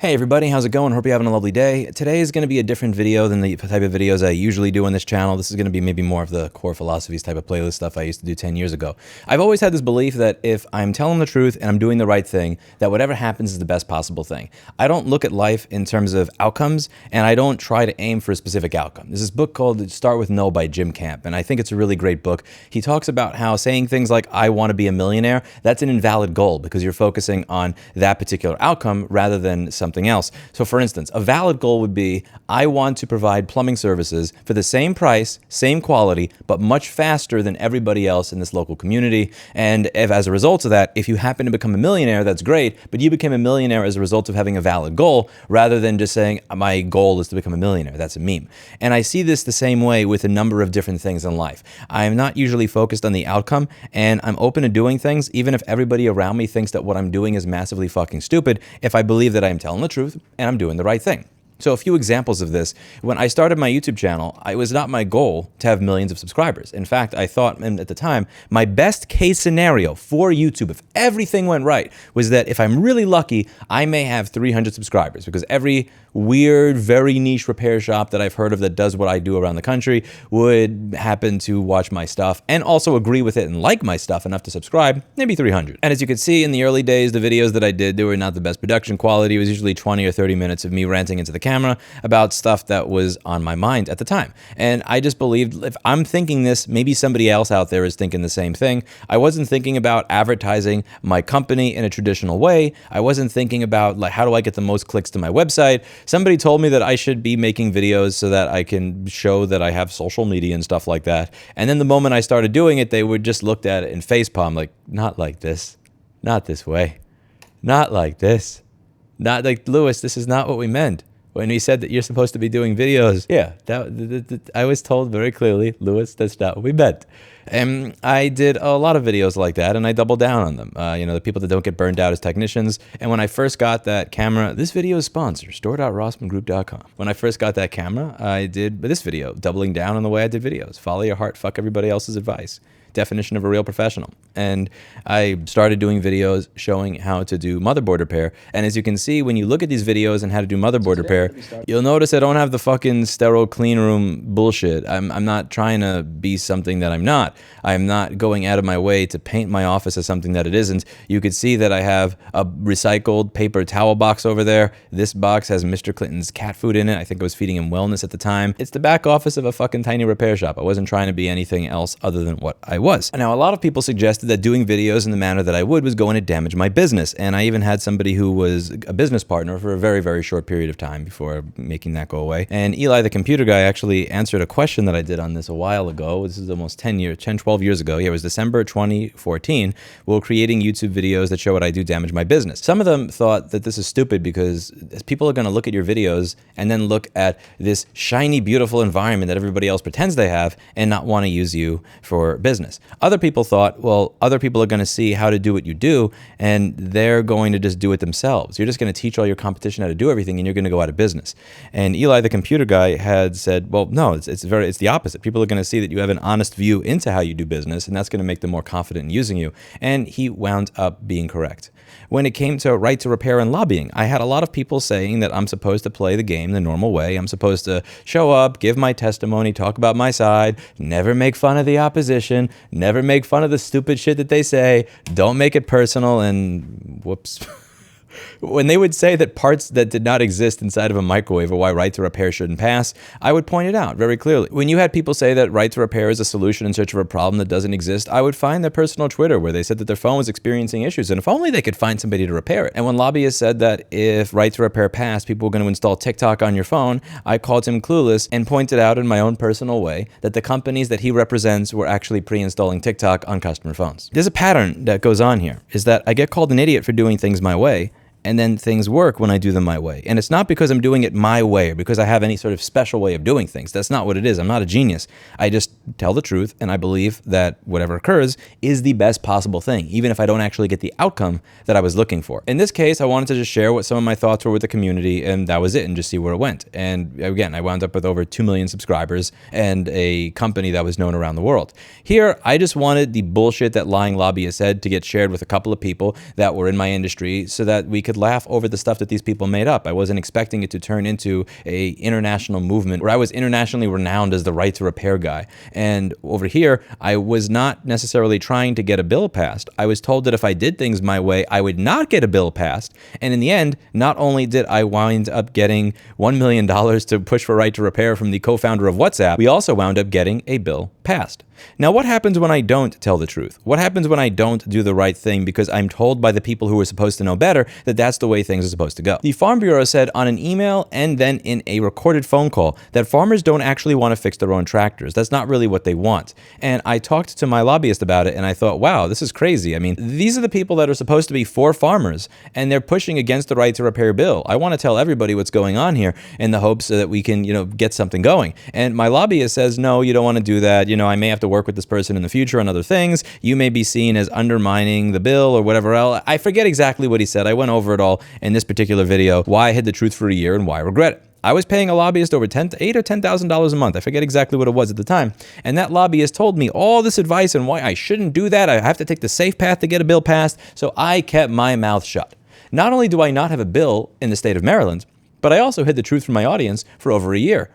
Hey everybody, how's it going? Hope you're having a lovely day. Today is going to be a different video than the type of videos I usually do on this channel. This is going to be maybe more of the core philosophies type of playlist stuff I used to do 10 years ago. I've always had this belief that if I'm telling the truth and I'm doing the right thing, that whatever happens is the best possible thing. I don't look at life in terms of outcomes, and I don't try to aim for a specific outcome. There's this book called Start With No by Jim Camp, and I think it's a really great book. He talks about how saying things like, I want to be a millionaire, that's an invalid goal because you're focusing on that particular outcome rather than something else. So for instance, a valid goal would be, I want to provide plumbing services for the same price, same quality, but much faster than everybody else in this local community. And if, as a result of that, if you happen to become a millionaire, that's great, but you became a millionaire as a result of having a valid goal, rather than just saying, my goal is to become a millionaire. That's a meme. And I see this the same way with a number of different things in life. I'm not usually focused on the outcome, and I'm open to doing things, even if everybody around me thinks that what I'm doing is massively fucking stupid, if I believe that I am telling the truth and I'm doing the right thing. So a few examples of this. When I started my YouTube channel, it was not my goal to have millions of subscribers. In fact, I thought at the time, my best case scenario for YouTube, if everything went right, was that if I'm really lucky, I may have 300 subscribers, because every weird, very niche repair shop that I've heard of that does what I do around the country would happen to watch my stuff and also agree with it and like my stuff enough to subscribe, maybe 300. And as you can see in the early days, the videos that I did, they were not the best production quality. It was usually 20 or 30 minutes of me ranting into the camera about stuff that was on my mind at the time. And I just believed, if I'm thinking this, maybe somebody else out there is thinking the same thing. I wasn't thinking about advertising my company in a traditional way. I wasn't thinking about, like, how do I get the most clicks to my website? Somebody told me that I should be making videos so that I can show that I have social media and stuff like that. And then the moment I started doing it, they would just looked at it and facepalm, like, not like this, not this way, not like this, not like, Lewis, this is not what we meant. When he said that you're supposed to be doing videos, yeah, I was told very clearly, Lewis, that's not what we meant. And I did a lot of videos like that, and I doubled down on them. The people that don't get burned out as technicians. And when I first got that camera, this video is sponsored, store.rossmangroup.com. When I first got that camera, I did this video, doubling down on the way I did videos. Follow your heart, fuck everybody else's advice. Definition of a real professional. And I started doing videos showing how to do motherboard repair. And as you can see, when you look at these videos and how to do motherboard repair, you'll notice I don't have the fucking sterile clean room bullshit. I'm not trying to be something that I'm not. I'm not going out of my way to paint my office as something that it isn't. You could see that I have a recycled paper towel box over there. This box has Mr. Clinton's cat food in it. I think I was feeding him wellness at the time. It's the back office of a fucking tiny repair shop. I wasn't trying to be anything else other than what I was. Now, a lot of people suggested that doing videos in the manner that I would was going to damage my business. And I even had somebody who was a business partner for a very, very short period of time before making that go away. And Eli, the computer guy, actually answered a question that I did on this a while ago. This is almost 12 years ago. Yeah, it was December 2014. Will creating YouTube videos that show what I do damage my business? Some of them thought that this is stupid because people are going to look at your videos and then look at this shiny, beautiful environment that everybody else pretends they have and not want to use you for business. Other people thought, well, other people are going to see how to do what you do, and they're going to just do it themselves. You're just going to teach all your competition how to do everything, and you're going to go out of business. And Eli, the computer guy, had said, well, no, it's the opposite. People are going to see that you have an honest view into how you do business, and that's going to make them more confident in using you. And he wound up being correct. When it came to right to repair and lobbying, I had a lot of people saying that I'm supposed to play the game the normal way. I'm supposed to show up, give my testimony, talk about my side, never make fun of the opposition, never make fun of the stupid shit that they say, don't make it personal, and whoops. When they would say that parts that did not exist inside of a microwave are why right to repair shouldn't pass, I would point it out very clearly. When you had people say that right to repair is a solution in search of a problem that doesn't exist, I would find their personal Twitter where they said that their phone was experiencing issues, and if only they could find somebody to repair it. And when lobbyists said that if right to repair passed, people were going to install TikTok on your phone, I called him clueless and pointed out in my own personal way that the companies that he represents were actually pre-installing TikTok on customer phones. There's a pattern that goes on here, is that I get called an idiot for doing things my way, and then things work when I do them my way. And it's not because I'm doing it my way or because I have any sort of special way of doing things. That's not what it is. I'm not a genius. I just tell the truth, and I believe that whatever occurs is the best possible thing, even if I don't actually get the outcome that I was looking for. In this case, I wanted to just share what some of my thoughts were with the community, and that was it, and just see where it went. And again, I wound up with over 2 million subscribers and a company that was known around the world. Here, I just wanted the bullshit that lying lobbyists said to get shared with a couple of people that were in my industry so that we could could laugh over the stuff that these people made up. I wasn't expecting it to turn into a international movement where I was internationally renowned as the right to repair guy. And over here, I was not necessarily trying to get a bill passed. I was told that if I did things my way, I would not get a bill passed. And in the end, not only did I wind up getting $1 million to push for right to repair from the co-founder of WhatsApp, we also wound up getting a bill passed. Now, what happens when I don't tell the truth? What happens when I don't do the right thing because I'm told by the people who are supposed to know better that that's the way things are supposed to go? The Farm Bureau said on an email and then in a recorded phone call that farmers don't actually want to fix their own tractors. That's not really what they want. And I talked to my lobbyist about it and I thought, wow, this is crazy. I mean, these are the people that are supposed to be for farmers and they're pushing against the right to repair bill. I want to tell everybody what's going on here in the hopes that we can, get something going. And my lobbyist says, no, you don't want to do that. I may have to work with this person in the future on other things. You may be seen as undermining the bill or whatever else. I forget exactly what he said. I went over it all in this particular video, why I hid the truth for a year and why I regret it. I was paying a lobbyist over $8,000 or $10,000 a month. I forget exactly what it was at the time. And that lobbyist told me all this advice and why I shouldn't do that. I have to take the safe path to get a bill passed. So I kept my mouth shut. Not only do I not have a bill in the state of Maryland, but I also hid the truth from my audience for over a year.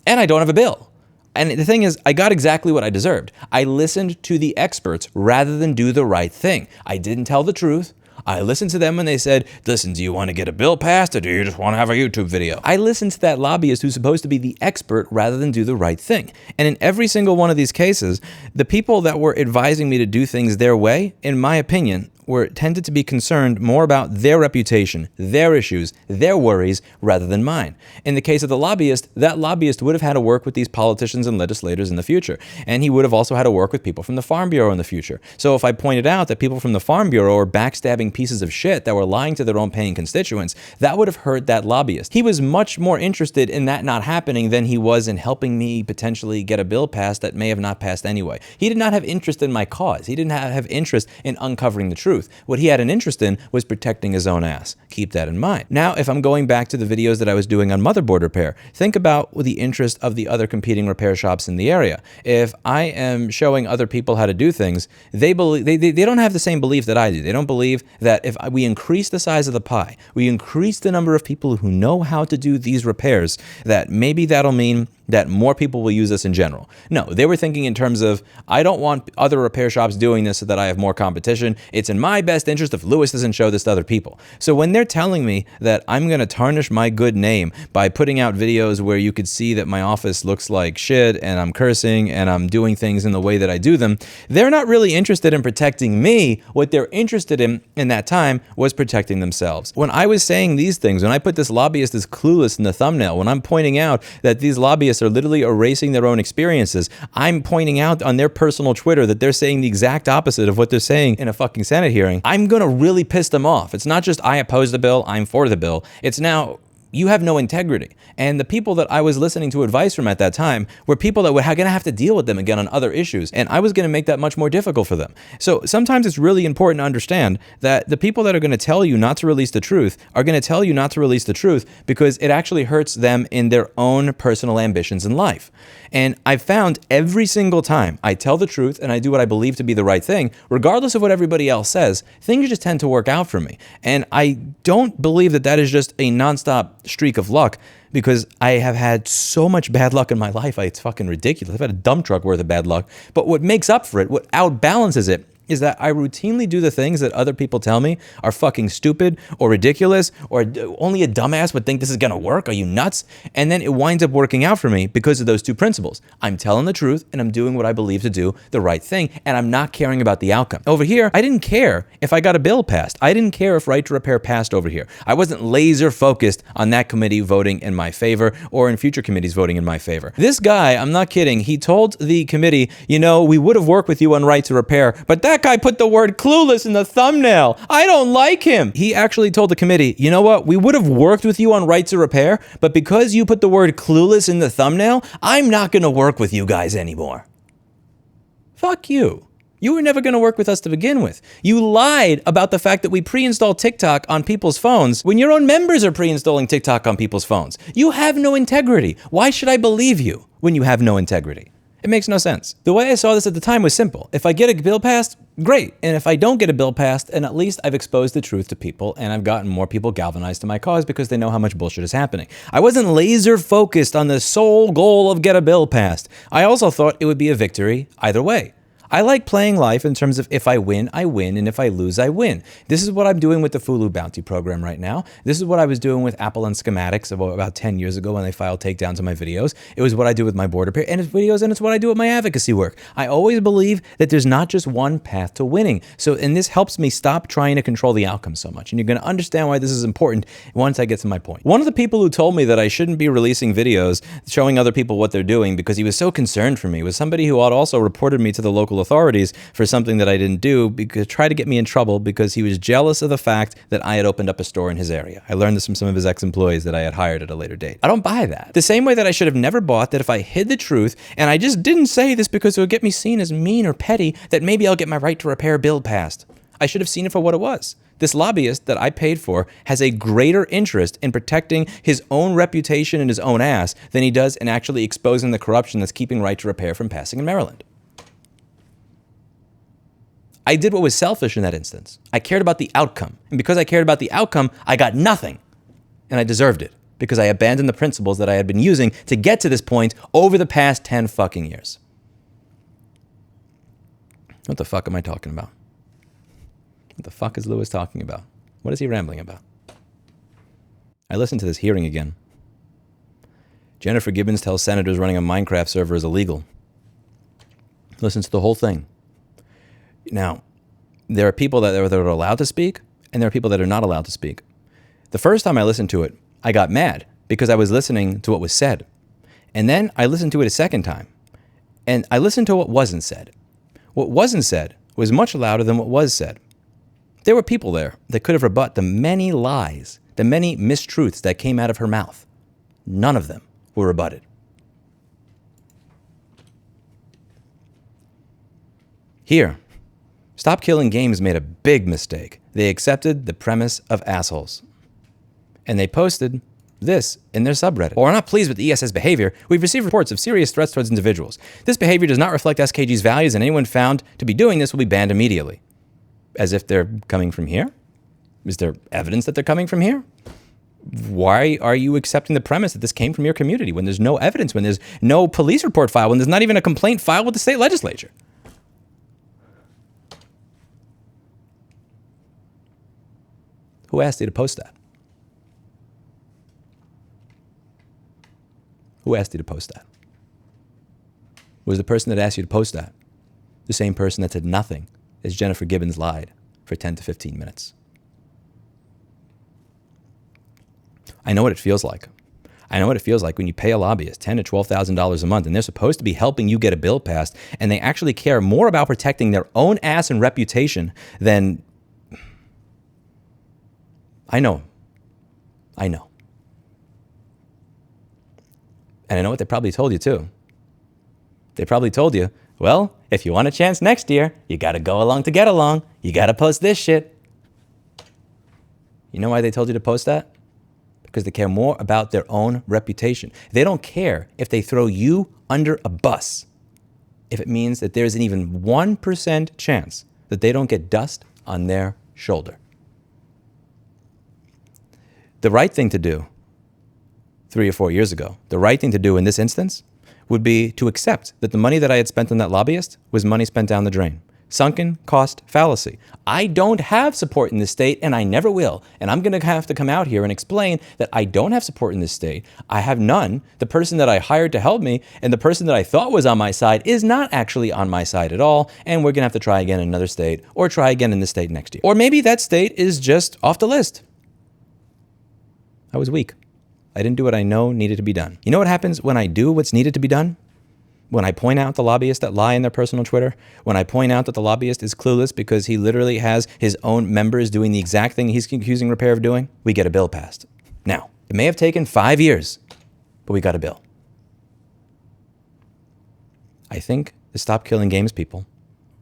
And I don't have a bill. And the thing is, I got exactly what I deserved. I listened to the experts rather than do the right thing. I didn't tell the truth. I listened to them when they said, listen, do you want to get a bill passed or do you just want to have a YouTube video? I listened to that lobbyist who's supposed to be the expert rather than do the right thing. And in every single one of these cases, the people that were advising me to do things their way, in my opinion, were tended to be concerned more about their reputation, their issues, their worries, rather than mine. In the case of the lobbyist, that lobbyist would have had to work with these politicians and legislators in the future. And he would have also had to work with people from the Farm Bureau in the future. So if I pointed out that people from the Farm Bureau are backstabbing pieces of shit that were lying to their own paying constituents, that would have hurt that lobbyist. He was much more interested in that not happening than he was in helping me potentially get a bill passed that may have not passed anyway. He did not have interest in my cause. He didn't have interest in uncovering the truth. What he had an interest in was protecting his own ass. Keep that in mind. Now, if I'm going back to the videos that I was doing on motherboard repair, think about the interest of the other competing repair shops in the area. If I am showing other people how to do things, they don't have the same belief that I do. They don't believe that if we increase the size of the pie, we increase the number of people who know how to do these repairs, that maybe that'll mean that more people will use this in general. No, they were thinking in terms of, I don't want other repair shops doing this so that I have more competition. It's in my best interest if Lewis doesn't show this to other people. So when they're telling me that I'm going to tarnish my good name by putting out videos where you could see that my office looks like shit and I'm cursing and I'm doing things in the way that I do them, they're not really interested in protecting me. What they're interested in that time was protecting themselves. When I was saying these things, when I put this lobbyist as clueless in the thumbnail, when I'm pointing out that these lobbyists are literally erasing their own experiences, I'm pointing out on their personal Twitter that they're saying the exact opposite of what they're saying in a fucking Senate hearing, I'm gonna really piss them off. It's not just I oppose the bill, I'm for the bill. It's now, you have no integrity. And the people that I was listening to advice from at that time were people that were going to have to deal with them again on other issues. And I was going to make that much more difficult for them. So sometimes it's really important to understand that the people that are going to tell you not to release the truth are going to tell you not to release the truth because it actually hurts them in their own personal ambitions in life. And I've found every single time I tell the truth and I do what I believe to be the right thing, regardless of what everybody else says, things just tend to work out for me. And I don't believe that that is just a nonstop streak of luck, because I have had so much bad luck in my life. It's fucking ridiculous. I've had a dump truck worth of bad luck. But what makes up for it, what outbalances it, is that I routinely do the things that other people tell me are fucking stupid or ridiculous, or only a dumbass would think this is gonna work. Are you nuts? And then it winds up working out for me because of those two principles. I'm telling the truth and I'm doing what I believe to do, the right thing, and I'm not caring about the outcome. Over here, I didn't care if I got a bill passed. I didn't care if right to repair passed over here. I wasn't laser focused on that committee voting in my favor or in future committees voting in my favor. This guy, I'm not kidding, he told the committee, we would have worked with you on right to repair, but that guy put the word clueless in the thumbnail. I don't like him. He actually told the committee, you know what? We would have worked with you on right to repair, but because you put the word clueless in the thumbnail, I'm not going to work with you guys anymore. Fuck you. You were never going to work with us to begin with. You lied about the fact that we pre-install TikTok on people's phones when your own members are pre-installing TikTok on people's phones. You have no integrity. Why should I believe you when you have no integrity? It makes no sense. The way I saw this at the time was simple. If I get a bill passed, great. And if I don't get a bill passed, then at least I've exposed the truth to people and I've gotten more people galvanized to my cause because they know how much bullshit is happening. I wasn't laser focused on the sole goal of get a bill passed. I also thought it would be a victory either way. I like playing life in terms of if I win, and if I lose, I win. This is what I'm doing with the Fulu Bounty program right now. This is what I was doing with Apple and Schematics about 10 years ago when they filed takedowns of my videos. It was what I do with my border pair and its videos, and it's what I do with my advocacy work. I always believe that there's not just one path to winning. And this helps me stop trying to control the outcome so much. And you're going to understand why this is important once I get to my point. One of the people who told me that I shouldn't be releasing videos showing other people what they're doing because he was so concerned for me was somebody who had also reported me to the local authorities for something that I didn't do, because try to get me in trouble because he was jealous of the fact that I had opened up a store in his area. I learned this from some of his ex-employees that I had hired at a later date. I don't buy that. The same way that I should have never bought that if I hid the truth and I just didn't say this because it would get me seen as mean or petty, that maybe I'll get my right to repair bill passed. I should have seen it for what it was. This lobbyist that I paid for has a greater interest in protecting his own reputation and his own ass than he does in actually exposing the corruption that's keeping right to repair from passing in Maryland. I did what was selfish in that instance. I cared about the outcome. And because I cared about the outcome, I got nothing. And I deserved it because I abandoned the principles that I had been using to get to this point over the past 10 fucking years. What the fuck am I talking about? What the fuck is Lewis talking about? What is he rambling about? I listened to this hearing again. Jennifer Gibbons tells senators running a Minecraft server is illegal. Listen to the whole thing. Now, there are people that are allowed to speak, and there are people that are not allowed to speak. The first time I listened to it, I got mad because I was listening to what was said. And then I listened to it a second time, and I listened to what wasn't said. What wasn't said was much louder than what was said. There were people there that could have rebutted the many lies, the many mistruths that came out of her mouth. None of them were rebutted. Here, Stop Killing Games made a big mistake. They accepted the premise of assholes. And they posted this in their subreddit. While we're not pleased with the ES's behavior, we've received reports of serious threats towards individuals. This behavior does not reflect SKG's values, and anyone found to be doing this will be banned immediately. As if they're coming from here? Is there evidence that they're coming from here? Why are you accepting the premise that this came from your community when there's no evidence, when there's no police report filed, when there's not even a complaint filed with the state legislature? Who asked you to post that? Who asked you to post that? Was the person that asked you to post that the same person that said nothing as Jennifer Gibbons lied for 10 to 15 minutes? I know what it feels like. I know what it feels like when you pay a lobbyist $10,000 to $12,000 a month and they're supposed to be helping you get a bill passed, and they actually care more about protecting their own ass and reputation than... I know. And I know what they probably told you too. They probably told you, well, if you want a chance next year, you got to go along to get along. You got to post this shit. You know why they told you to post that? Because they care more about their own reputation. They don't care if they throw you under a bus, if it means that there's an even 1% chance that they don't get dust on their shoulder. The right thing to do 3 or 4 years ago, the right thing to do in this instance would be to accept that the money that I had spent on that lobbyist was money spent down the drain. Sunken cost fallacy. I don't have support in this state, and I never will. And I'm going to have to come out here and explain that I don't have support in this state. I have none. The person that I hired to help me and the person that I thought was on my side is not actually on my side at all. And we're going to have to try again in another state, or try again in this state next year. Or maybe that state is just off the list. I was weak. I didn't do what I know needed to be done. You know what happens when I do what's needed to be done? When I point out the lobbyists that lie in their personal Twitter, when I point out that the lobbyist is clueless because he literally has his own members doing the exact thing he's accusing Repair of doing, we get a bill passed. Now, it may have taken 5 years, but we got a bill. I think the Stop Killing Games people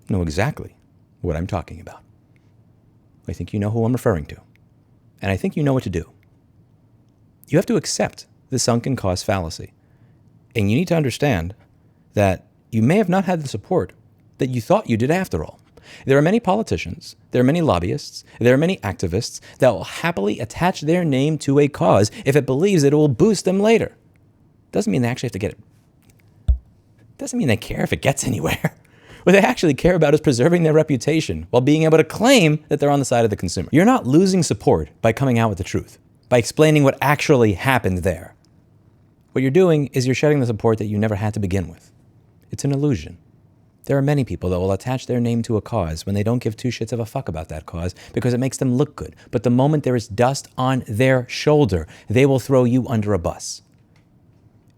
know exactly what I'm talking about. I think you know who I'm referring to. And I think you know what to do. You have to accept the sunken cost fallacy. And you need to understand that you may have not had the support that you thought you did after all. There are many politicians, there are many lobbyists, there are many activists that will happily attach their name to a cause if it believes that it will boost them later. Doesn't mean they actually have to get it. Doesn't mean they care if it gets anywhere. What they actually care about is preserving their reputation while being able to claim that they're on the side of the consumer. You're not losing support by coming out with the truth, by explaining what actually happened there. What you're doing is you're shedding the support that you never had to begin with. It's an illusion. There are many people that will attach their name to a cause when they don't give two shits of a fuck about that cause because it makes them look good. But the moment there is dust on their shoulder, they will throw you under a bus.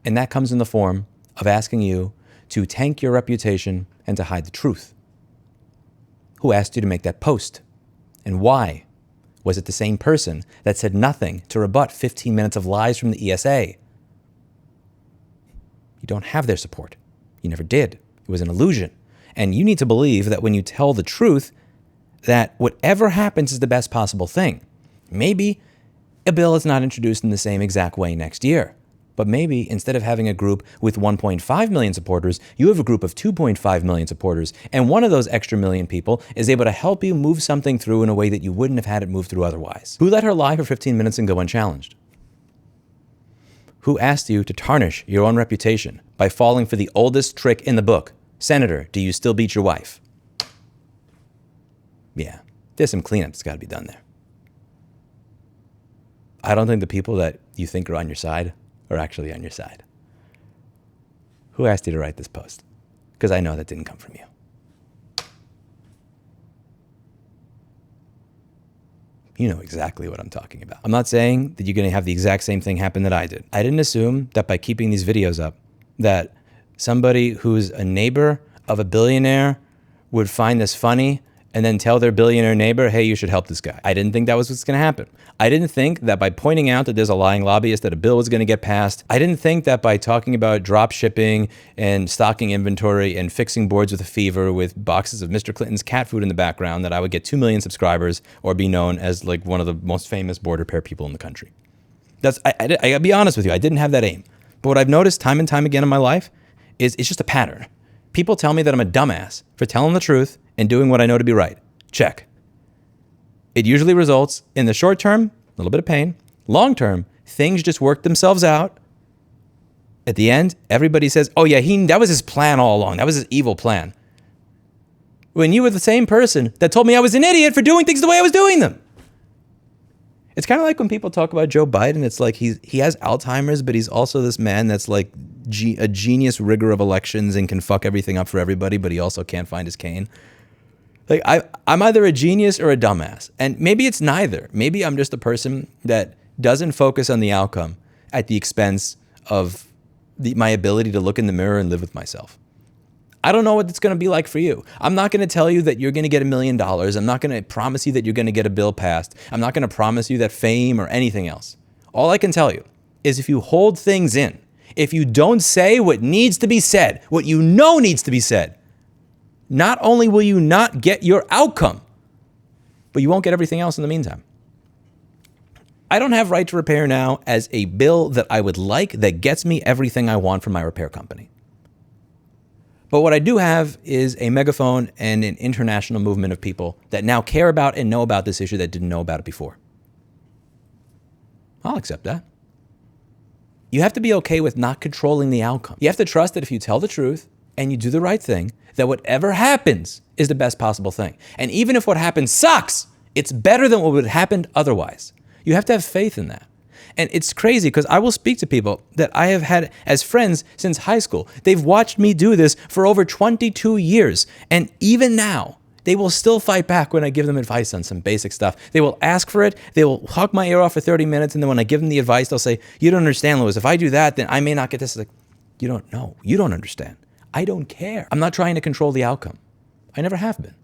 And that comes in the form of asking you to tank your reputation and to hide the truth. Who asked you to make that post? And why? Was it the same person that said nothing to rebut 15 minutes of lies from the ESA? You don't have their support. You never did. It was an illusion. And you need to believe that when you tell the truth, that whatever happens is the best possible thing. Maybe a bill is not introduced in the same exact way next year. But maybe instead of having a group with 1.5 million supporters, you have a group of 2.5 million supporters. And one of those extra million people is able to help you move something through in a way that you wouldn't have had it move through otherwise. Who let her lie for 15 minutes and go unchallenged? Who asked you to tarnish your own reputation by falling for the oldest trick in the book? Senator, do you still beat your wife? Yeah, there's some cleanup that's got to be done there. I don't think the people that you think are on your side are actually on your side. Who asked you to write this post? Because I know that didn't come from you. You know exactly what I'm talking about. I'm not saying that you're going to have the exact same thing happen that I did. I didn't assume that by keeping these videos up, that somebody who's a neighbor of a billionaire would find this funny and then tell their billionaire neighbor, hey, you should help this guy. I didn't think that was what's going to happen. I didn't think that by pointing out that there's a lying lobbyist that a bill was going to get passed. I didn't think that by talking about drop shipping and stocking inventory and fixing boards with a fever with boxes of Mr. Clinton's cat food in the background that I would get 2 million subscribers or be known as like one of the most famous border repair people in the country. I gotta be honest with you, I didn't have that aim. But what I've noticed time and time again in my life is it's just a pattern. People tell me that I'm a dumbass for telling the truth and doing what I know to be right. Check. It usually results in the short term, a little bit of pain. Long term, things just work themselves out. At the end, everybody says, oh yeah, that was his plan all along. That was his evil plan. When you were the same person that told me I was an idiot for doing things the way I was doing them. It's kind of like when people talk about Joe Biden, it's like he has Alzheimer's, but he's also this man that's like a genius rigger of elections and can fuck everything up for everybody, but he also can't find his cane. Like I'm either a genius or a dumbass. And maybe it's neither. Maybe I'm just a person that doesn't focus on the outcome at the expense of my ability to look in the mirror and live with myself. I don't know what it's going to be like for you. I'm not going to tell you that you're going to get $1 million. I'm not going to promise you that you're going to get a bill passed. I'm not going to promise you that fame or anything else. All I can tell you is if you hold things in, if you don't say what needs to be said, what you know needs to be said, not only will you not get your outcome, but you won't get everything else in the meantime. I don't have right to repair now as a bill that I would like that gets me everything I want from my repair company. But what I do have is a megaphone and an international movement of people that now care about and know about this issue that didn't know about it before. I'll accept that. You have to be okay with not controlling the outcome. You have to trust that if you tell the truth and you do the right thing, that whatever happens is the best possible thing. And even if what happens sucks, it's better than what would have happened otherwise. You have to have faith in that. And it's crazy because I will speak to people that I have had as friends since high school. They've watched me do this for over 22 years. And even now, they will still fight back when I give them advice on some basic stuff. They will ask for it. They will hawk my ear off for 30 minutes. And then when I give them the advice, they'll say, you don't understand, Louis. If I do that, then I may not get this. It's like, you don't know. You don't understand. I don't care. I'm not trying to control the outcome. I never have been.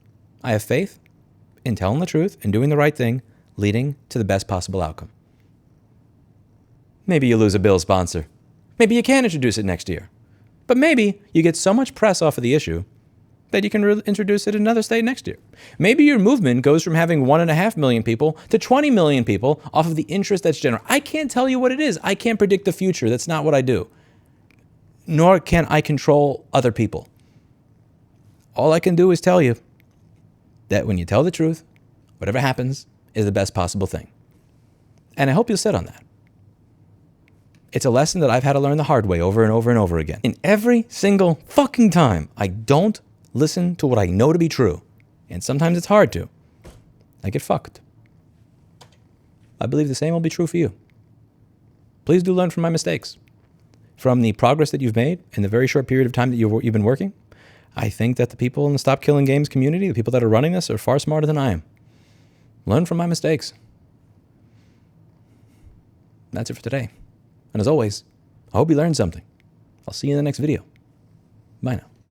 I have faith in telling the truth and doing the right thing, leading to the best possible outcome. Maybe you lose a bill sponsor. Maybe you can introduce it next year. But maybe you get so much press off of the issue that you can introduce it in another state next year. Maybe your movement goes from having 1.5 million people to 20 million people off of the interest that's generated. I can't tell you what it is. I can't predict the future. That's not what I do. Nor can I control other people. all I can do is tell you that when you tell the truth, whatever happens is the best possible thing. And I hope you'll sit on that. It's a lesson that I've had to learn the hard way over and over and over again. And every single fucking time I don't listen to what I know to be true, and sometimes it's hard to, I get fucked. I believe the same will be true for you. Please do learn from my mistakes. From the progress that you've made in the very short period of time that you've been working, I think that the people in the Stop Killing Games community, the people that are running this, are far smarter than I am. Learn from my mistakes. That's it for today. And as always, I hope you learned something. I'll see you in the next video. Bye now.